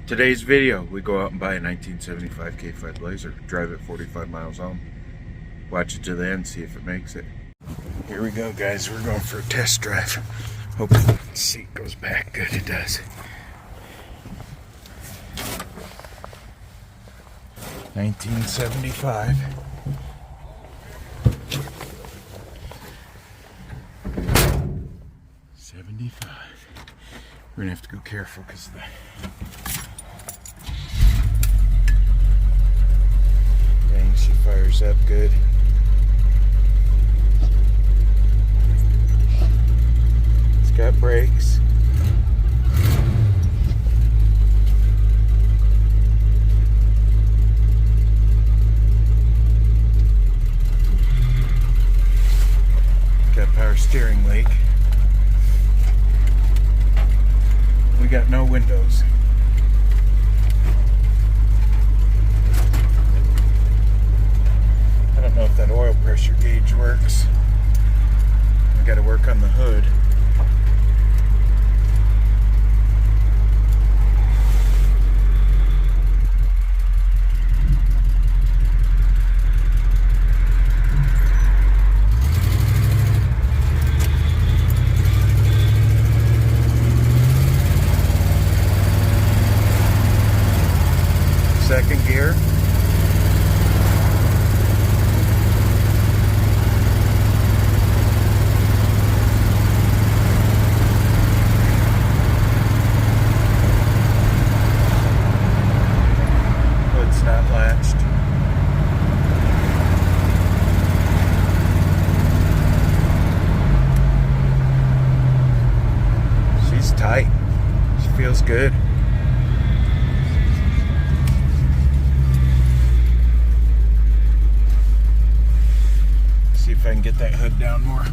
Today's video, we go out and buy a 1975 K5 Blazer, drive it 45 miles home, watch it to the end, see if it makes it. Here we go, guys. We're going for a test drive. Hope the seat goes back good. It does. 1975. We're gonna have to go careful because the dang, she fires up good. It's got brakes. Got power steering wheel. We got no windows. I don't know if that oil pressure gauge works. We got to work on the hood. Second gear. Hood's not latched. She's tight. She feels good. See if I can get that hood down more.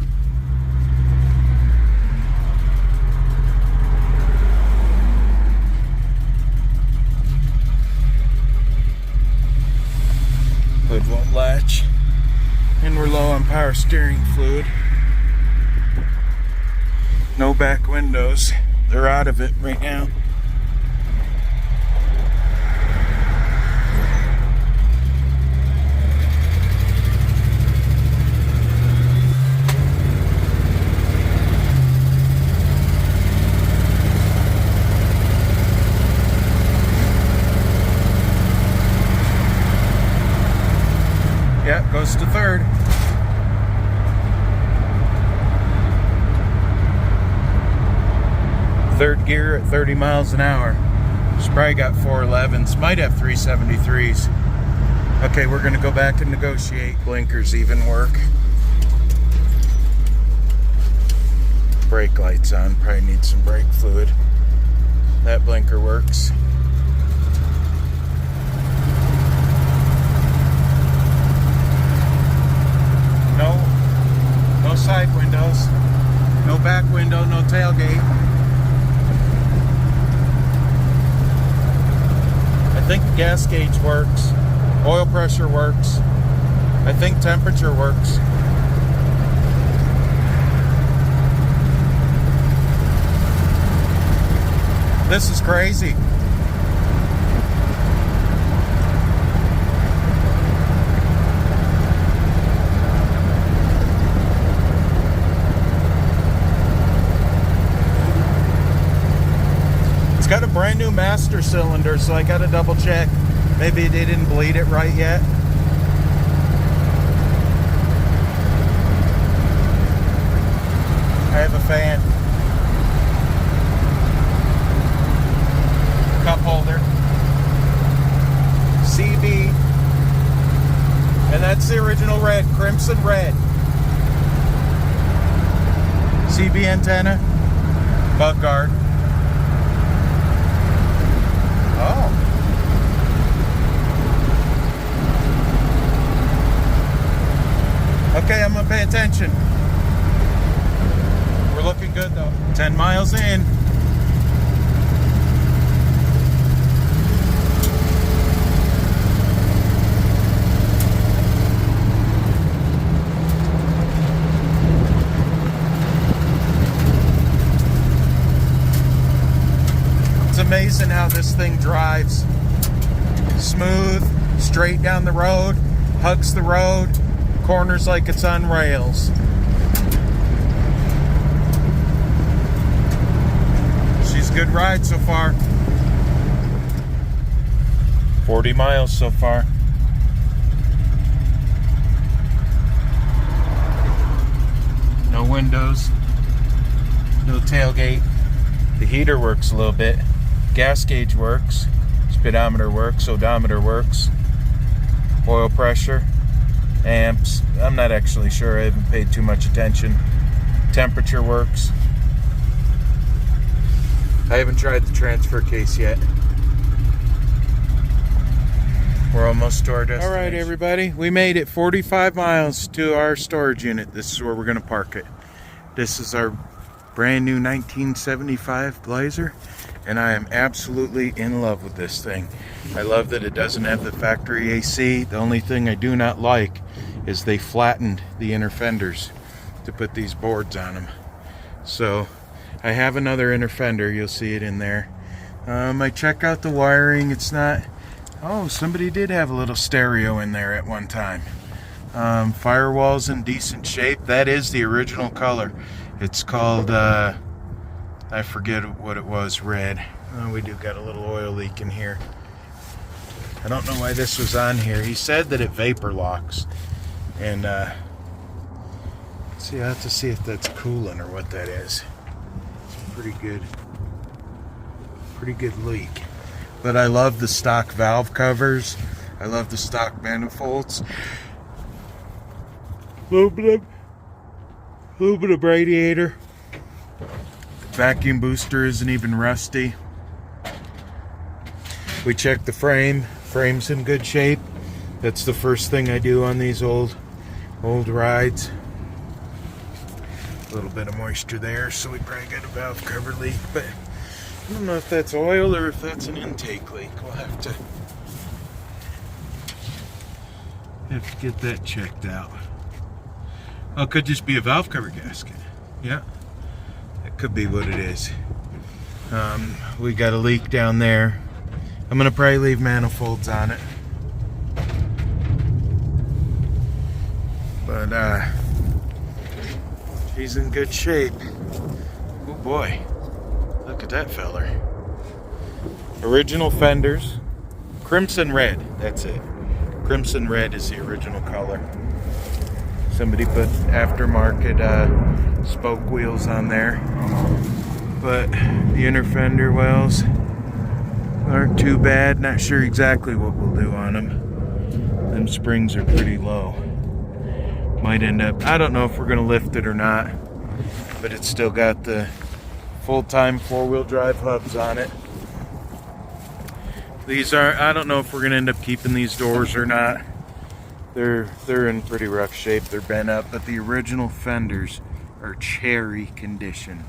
Hood won't latch. And we're low on power steering fluid. No back windows. They're out of it right now. Yeah, goes to third. Third gear at 30 miles an hour. She's probably got 411s, might have 373s. Okay, we're gonna go back and negotiate. Blinkers even work. Brake lights on, probably need some brake fluid. That blinker works. No side windows, no back window, no tailgate. I think the gas gauge works, oil pressure works, I think temperature works. This is crazy. Got a brand new master cylinder, so I gotta double check. Maybe they didn't bleed it right yet. I have a fan. Cup holder. CB. And that's the original red, crimson red. CB antenna. Bug guard. Oh. Okay, I'm gonna pay attention. We're looking good though. 10 miles in. amazing how this thing drives. Smooth, straight down the road, hugs the road, corners like it's on rails. She's a good ride so far. 40 miles so far. No windows, no tailgate. The heater works a little bit. Gas gauge works. Speedometer works. Odometer works. Oil pressure. Amps. I'm not actually sure. I haven't paid too much attention. Temperature works. I haven't tried the transfer case yet. We're almost to our destination. All right, everybody. We made it 45 miles to our storage unit. This is where we're going to park it. This is our brand new 1975 Blazer, and I am absolutely in love with this thing. I love that it doesn't have the factory AC. The only thing I do not like is they flattened the inner fenders to put these boards on them. So I have another inner fender. You'll see it in there. I check out the wiring. It's not... Oh, somebody did have a little stereo in there at one time. Firewall's in decent shape. That is the original color. It's called, I forget what it was, red. Oh, we do got a little oil leak in here. I don't know why this was on here. He said that it vapor locks. And, let's see, I have to see if that's coolant or what that is. It's pretty good leak. But I love the stock valve covers. I love the stock manifolds. Little bit of radiator. The vacuum booster isn't even rusty. We checked the frame. Frame's in good shape. That's the first thing I do on these old rides. A little bit of moisture there, so we probably got a valve cover leak, but I don't know if that's oil or if that's an intake leak. We'll have to get that checked out. Oh, it could just be a valve cover gasket. Yeah, that could be what it is. We got a leak down there. I'm gonna probably leave manifolds on it. But she's in good shape. Oh boy. Look at that feller. Original fenders. Crimson red. That's it. Crimson red is the original color. Somebody put aftermarket spoke wheels on there. But the inner fender wells aren't too bad. Not sure exactly what we'll do on them. Them springs are pretty low. Might end up... I don't know if we're going to lift it or not. But it's still got the full-time four-wheel drive hubs on it. These are, I don't know if we're gonna end up keeping these doors or not. They're in pretty rough shape. They're bent up, but the original fenders are cherry condition.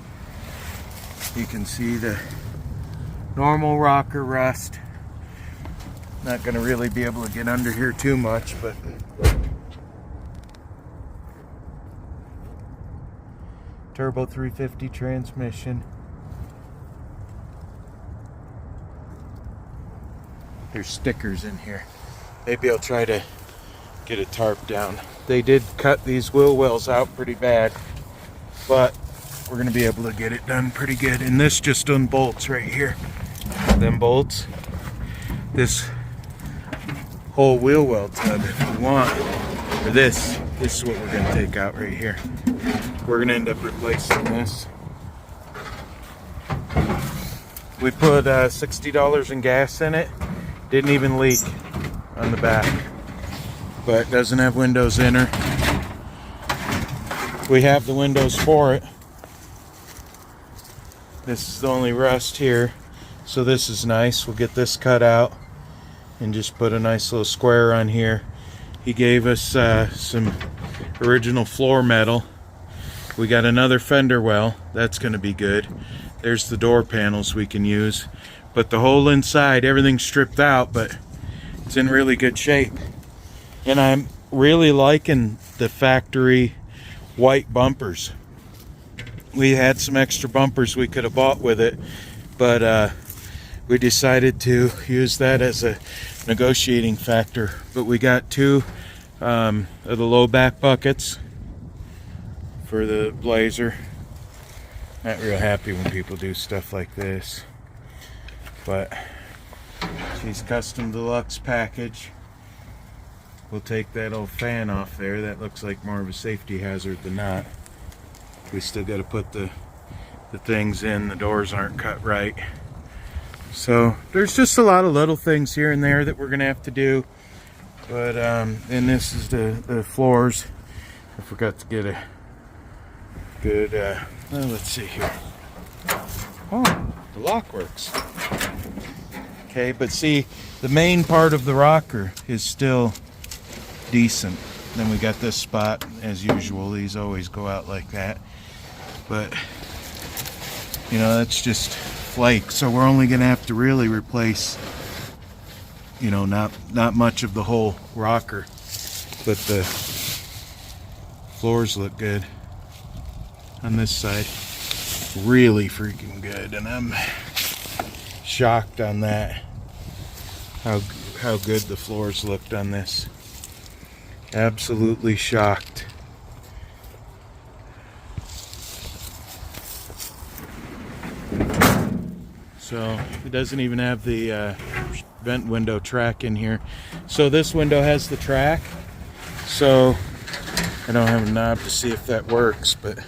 You can see the normal rocker rust. Not gonna really be able to get under here too much, but turbo 350 transmission. There's stickers in here. Maybe I'll try to get a tarp down. They did cut these wheel wells out pretty bad, but we're gonna be able to get it done pretty good. And this just unbolts right here. Them bolts. This whole wheel well tub, if we want, or this is what we're gonna take out right here. We're gonna end up replacing this. We put $60 in gas in it. Didn't even leak on the back, but doesn't have windows in her. We have the windows for it. This is the only rust here, so this is nice. We'll get this cut out and just put a nice little square on here. He gave us some original floor metal. We got another fender well. That's going to be good. There's the door panels we can use. But the whole inside, everything's stripped out, but it's in really good shape. And I'm really liking the factory white bumpers. We had some extra bumpers we could have bought with it, but we decided to use that as a negotiating factor. But we got two of the low back buckets for the Blazer. Not real happy when people do stuff like this, but she's custom deluxe package. We'll take that old fan off there. That looks like more of a safety hazard than not. We still got to put the things in. The doors aren't cut right. So there's just a lot of little things here and there that we're gonna have to do. But and this is the floors. I forgot to get a good well, let's see here. Oh, the lock works. Okay, but see, the main part of the rocker is still decent. Then we got this spot, as usual. These always go out like that. But you know, that's just flake. So we're only gonna have to really replace, you know, not much of the whole rocker. But the floors look good on this side. Really freaking good, and I'm shocked on that, how good the floors looked on this. Absolutely shocked. So it doesn't even have the vent window track in here. So this window has the track, so I don't have a knob to see if that works, but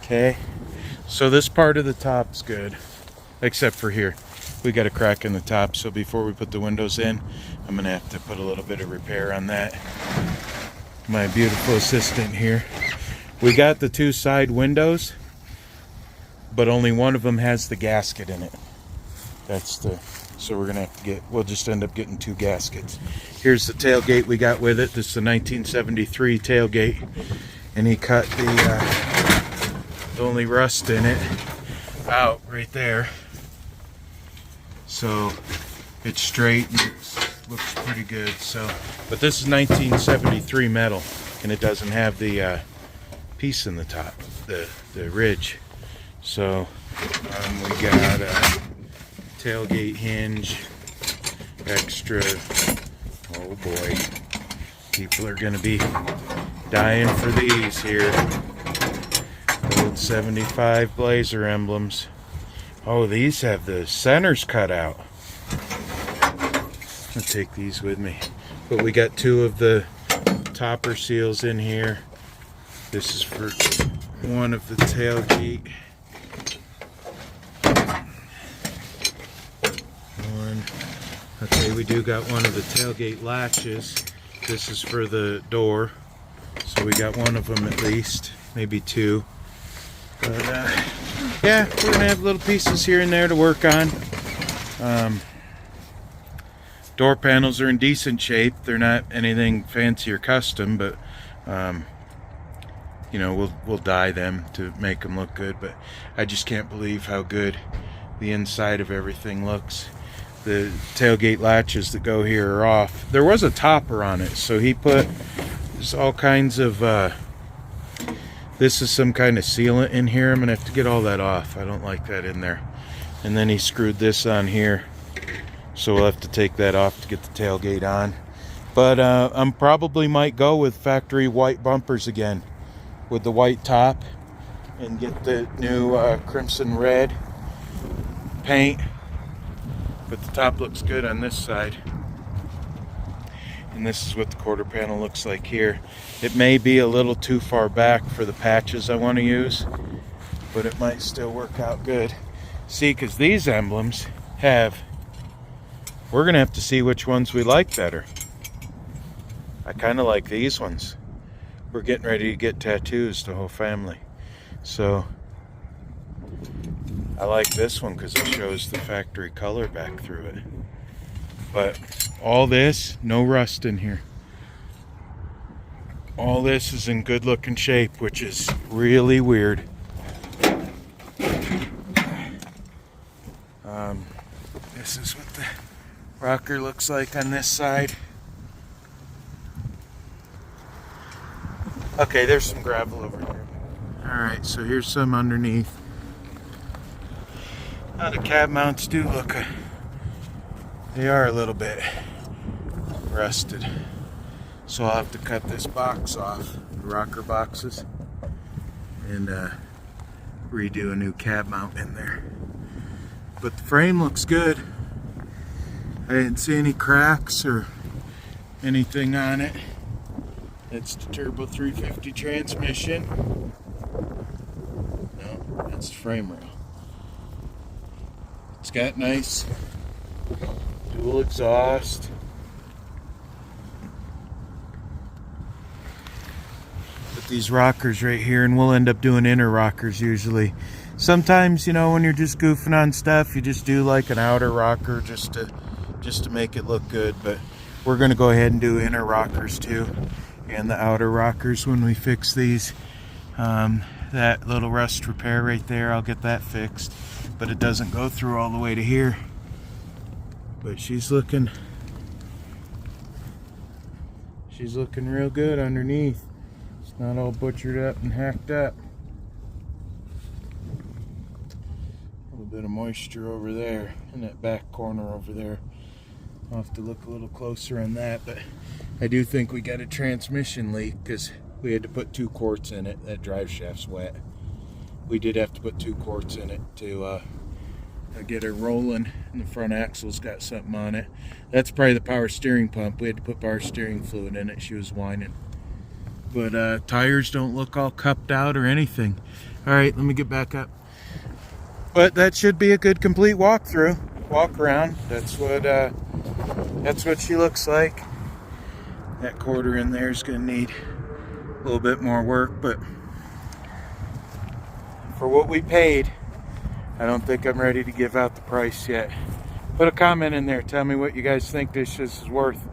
okay. So this part of the top's good, except for here. We got a crack in the top, so before we put the windows in, I'm gonna have to put a little bit of repair on that. My beautiful assistant here. We got the two side windows, but only one of them has the gasket in it. So we're gonna have to we'll just end up getting two gaskets. Here's the tailgate we got with it. This is the 1973 tailgate, and he cut the only rust in it out right there. So it's straight and it looks pretty good. So, but this is 1973 metal, and it doesn't have the piece in the top, the ridge. So we got a tailgate hinge, extra. Oh boy, people are gonna be dying for these here. Old 75 Blazer emblems. Oh, these have the centers cut out. I'll take these with me. But we got two of the topper seals in here. This is for one of the tailgate. One. Okay, we do got one of the tailgate latches. This is for the door. So we got one of them at least, maybe two. But yeah, we're gonna have little pieces here and there to work on. Door panels are in decent shape. They're not anything fancy or custom, but you know, we'll dye them to make them look good. But I just can't believe how good the inside of everything looks. The tailgate latches that go here are off. There was a topper on it, so he put there's all kinds of this is some kind of sealant in here. I'm gonna have to get all that off. I don't like that in there. And then he screwed this on here, so we'll have to take that off to get the tailgate on. But I'm probably might go with factory white bumpers again, with the white top, and get the new crimson red paint. But the top looks good on this side. And this is what the quarter panel looks like here. It may be a little too far back for the patches I want to use, but it might still work out good. See, because these emblems have, we're gonna have to see which ones we like better. I kind of like these ones. We're getting ready to get tattoos, the whole family. So I like this one because it shows the factory color back through it. But all this, no rust in here. All this is in good looking shape, which is really weird. This is what the rocker looks like on this side. Okay, there's some gravel over here. Alright, so here's some underneath. Now the cab mounts do look, they are a little bit rusted. So I'll have to cut this box off, the rocker boxes, and redo a new cab mount in there. But the frame looks good. I didn't see any cracks or anything on it. It's the Turbo 350 transmission. No, that's the frame rail. It's got nice dual exhaust. Put these rockers right here, and we'll end up doing inner rockers usually. Sometimes, you know, when you're just goofing on stuff, you just do like an outer rocker just to make it look good. But we're going to go ahead and do inner rockers too, and the outer rockers when we fix these. That little rust repair right there, I'll get that fixed, but it doesn't go through all the way to here. But she's looking real good underneath. It's not all butchered up and hacked up. A little bit of moisture over there in that back corner over there. I'll have to look a little closer on that, but I do think we got a transmission leak because we had to put 2 quarts in it. That drive shaft's wet. We did have to put 2 quarts in it to get her rolling, and the front axle's got something on it. That's probably the power steering pump. We had to put power steering fluid in it. She was whining. But tires don't look all cupped out or anything. All right, let me get back up. But that should be a good complete walk around. That's what she looks like. That quarter in there is going to need a little bit more work, but for what we paid, I don't think I'm ready to give out the price yet. Put a comment in there. Tell me what you guys think this is worth.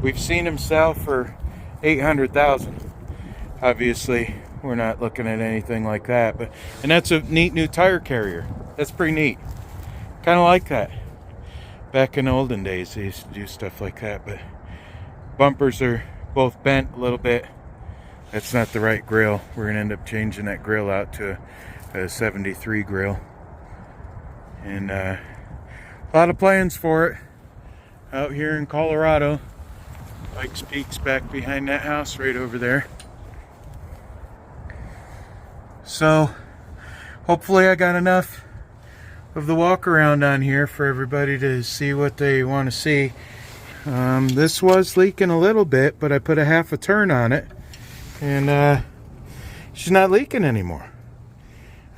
We've seen them sell for $800,000. Obviously, we're not looking at anything like that, and that's a neat new tire carrier. That's pretty neat. Kind of like that. Back in the olden days, they used to do stuff like that, but bumpers are both bent a little bit. That's not the right grill. We're going to end up changing that grill out to a 73 grill. And a lot of plans for it out here in Colorado. Pikes Peak's back behind that house right over there. So hopefully I got enough of the walk around on here for everybody to see what they want to see. This was leaking a little bit, but I put a half a turn on it, and she's not leaking anymore.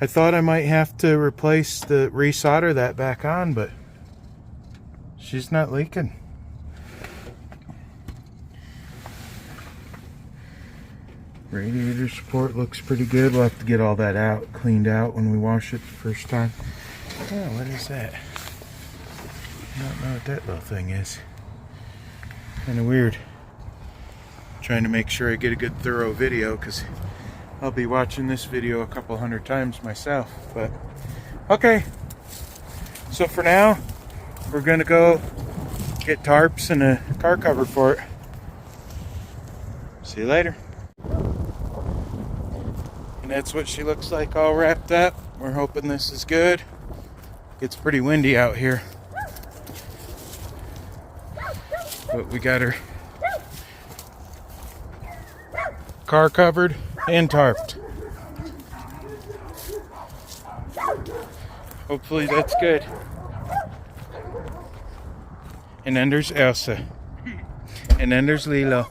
I thought I might have to resolder that back on, but she's not leaking. Radiator support looks pretty good. We'll have to get all that out, cleaned out when we wash it the first time. Oh, what is that? I don't know what that little thing is. Kind of weird. Trying to make sure I get a good thorough video, because I'll be watching this video a couple hundred times myself. But okay, so for now we're gonna go get tarps and a car cover for it. See you later. And that's what she looks like all wrapped up. We're hoping this is good. It's pretty windy out here, but we got her car covered and tarped. Hopefully that's good. And then there's Elsa. And then there's Lilo.